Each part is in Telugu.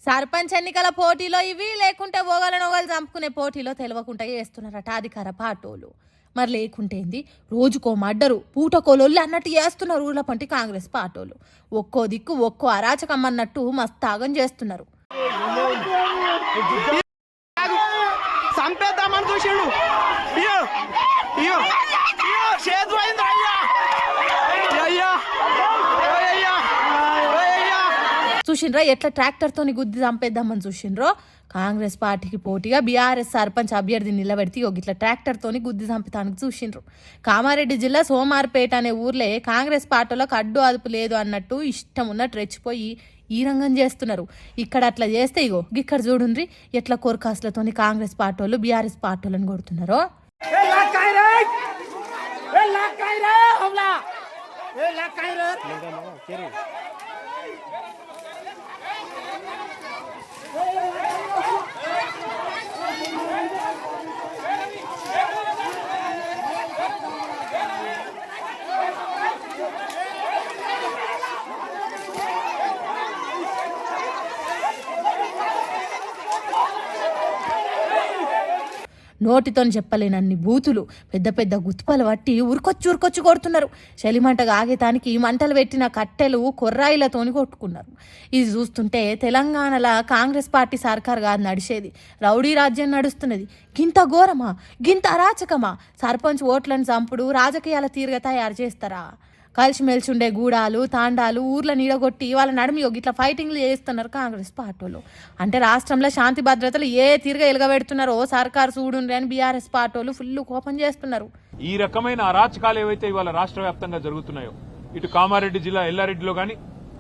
సర్పంచ్ ఎన్నికల పోటీలో ఇవి లేకుంటే ఓగలనొగలు చంపుకునే పోటీలో తెలియకుండా చేస్తున్నారట అధికార పార్టీలు. మరి లేకుంటేంది రోజుకో మడ్డరు పూటకోలొల్లి అన్నట్టు చేస్తున్నారు ఊళ్ళ పంటి కాంగ్రెస్ పార్టీలు. ఒక్కో దిక్కు ఒక్కో అరాచకం అన్నట్టు మస్తాగం చేస్తున్నారు. చూసిండ్రా ఎట్లా ట్రాక్టర్తోని గుద్ది చంపేద్దామని చూసిండ్రో. కాంగ్రెస్ పార్టీకి పోటీగా బీఆర్ఎస్ సర్పంచ్ అభ్యర్థిని నిలబెడితే ఇట్లా ట్రాక్టర్తోని గుద్ది చంపడానికి చూసిండ్రు. కామారెడ్డి జిల్లా సోమార్పేట అనే ఊర్లే కాంగ్రెస్ పార్టీలకు అడ్డు అదుపు లేదు అన్నట్టు ఇష్టం ఉన్నట్టు రెచ్చిపోయి ఈ రంగం చేస్తున్నారు. ఇక్కడ అట్లా చేస్తే ఇక్కడ చూడుండ్రి ఎట్లా కోర్కాసులతోని కాంగ్రెస్ పార్టీలు బీఆర్ఎస్ పార్టీలను కొడుతున్నారో. నోటితో చెప్పలేనన్ని బూతులు పెద్ద పెద్ద గుత్పలు పట్టి ఉరికొచ్చి కొడుతున్నారు. చలిమంటగా ఆగేతానికి మంటలు పెట్టిన కట్టెలు కొర్రాయిలతోని కొట్టుకున్నారు. ఇది చూస్తుంటే తెలంగాణలో కాంగ్రెస్ పార్టీ సర్కార్ కాదు నడిచేది, రౌడీ రాజ్యం నడుస్తున్నది. గింత ఘోరమా, గింత అరాచకమా? సర్పంచ్ ఓట్లను చంపుడు రాజకీయాల తీరుగా తయారు చేస్తారా? కలిసిమెలిసి ఉండే గూడాలు తాండాలు ఊర్ల నీడగొట్టి వాళ్ళ నడుమి ఇట్లా ఫైటింగ్లు చేస్తున్నారు కాంగ్రెస్ పార్టీలు. అంటే రాష్ట్రంలో శాంతి భద్రతలు ఏ తీరుగా ఎలుగబెడుతున్నారో సర్కారు చూడుండ్రి అని బీఆర్ఎస్ పార్టీలు ఫుల్ కోపం చేస్తున్నారు. ఈ రకమైన అరాచకాలు ఏవైతే ఇవాళ రాష్ట్ర వ్యాప్తంగా జరుగుతున్నాయో, ఇటు కామారెడ్డి జిల్లా ఎల్లారెడ్డిలో గాని,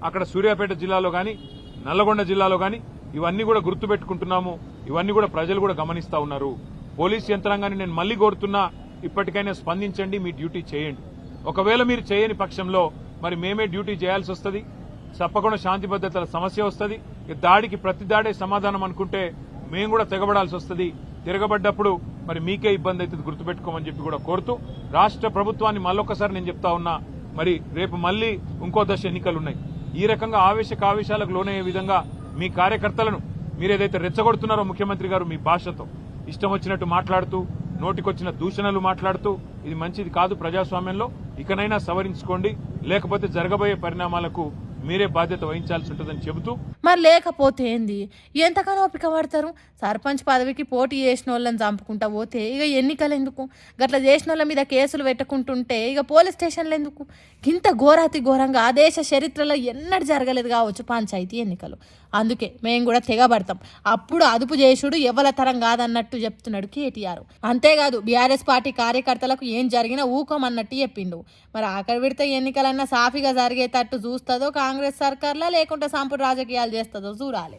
అక్కడ సూర్యాపేట జిల్లాలో గాని, నల్లగొండ జిల్లాలో గాని ఇవన్నీ కూడా గుర్తు పెట్టుకుంటున్నాము. ఇవన్నీ కూడా ప్రజలు కూడా గమనిస్తా ఉన్నారు. పోలీస్ యంత్రాంగాన్ని నేను మళ్లీ కోరుతున్నా, ఇప్పటికైనా స్పందించండి, మీ డ్యూటీ చేయండి. ఒకవేళ మీరు చేయని పక్షంలో మరి మేమే డ్యూటీ చేయాల్సి వస్తుంది. తప్పకుండా శాంతి భద్రతల సమస్య వస్తుంది. దాడికి ప్రతి దాడే సమాధానం అనుకుంటే మేము కూడా తెగబడాల్సి వస్తుంది. తిరగబడ్డప్పుడు మరి మీకే ఇబ్బంది అవుతుంది, గుర్తుపెట్టుకోమని చెప్పి కూడా కోరుతూ రాష్ట్ర ప్రభుత్వాన్ని మళ్ళొక్కసారి నేను చెప్తా ఉన్నా, మరి రేపు మళ్లీ ఇంకో దశ ఎన్నికలున్నాయి. ఈ రకంగా ఆవేశాలకు లోనయ్యే విధంగా మీ కార్యకర్తలను మీరేదైతే రెచ్చగొడుతున్నారో ముఖ్యమంత్రి గారు మీ భాషతో ఇష్టం వచ్చినట్టు మాట్లాడుతూ నోటికొచ్చిన దూషణలు మాట్లాడుతూ ఇది మంచిది కాదు ప్రజాస్వామ్యంలో. ఇకనైనా సవరించుకోండి, లేకపోతే జరగబోయే పరిణామాలకు మీరే బాధ్యత వహించాల్సి ఉంటుందని చెబుతూ. మరి లేకపోతే ఏంది, ఎంతగానో ఓపిక పడతారు? సర్పంచ్ పదవికి పోటీ చేసిన వాళ్ళని చంపుకుంటా పోతే ఎన్నికలు ఎందుకు? గట్ల చేసిన వాళ్ళ మీద కేసులు పెట్టుకుంటుంటే పోలీస్ స్టేషన్లు ఎందుకు? ఇంత ఘోరాతి ఘోరంగా ఆ దేశ చరిత్రలో ఎన్నడూ జరగలేదు కావచ్చు పంచాయతీ ఎన్నికలు. అందుకే మేము కూడా తెగబడతాం. అప్పుడు అదుపు చేసుడు ఎవల తరం కాదన్నట్టు చెప్తున్నాడు కేటీఆర్. అంతేకాదు బీఆర్ఎస్ పార్టీ కార్యకర్తలకు ఏం జరిగినా ఊకోమన్నట్టు చెప్పిండు. మరి ఆఖరి విడత ఎన్నికలన్నా సాఫీగా జరిగేటట్టు చూస్తుందో కాంగ్రెస్ సర్కార్లా, లేకుంటే సంపూర్ణ రాజకీయాలు చేస్తుందో చూడాలి.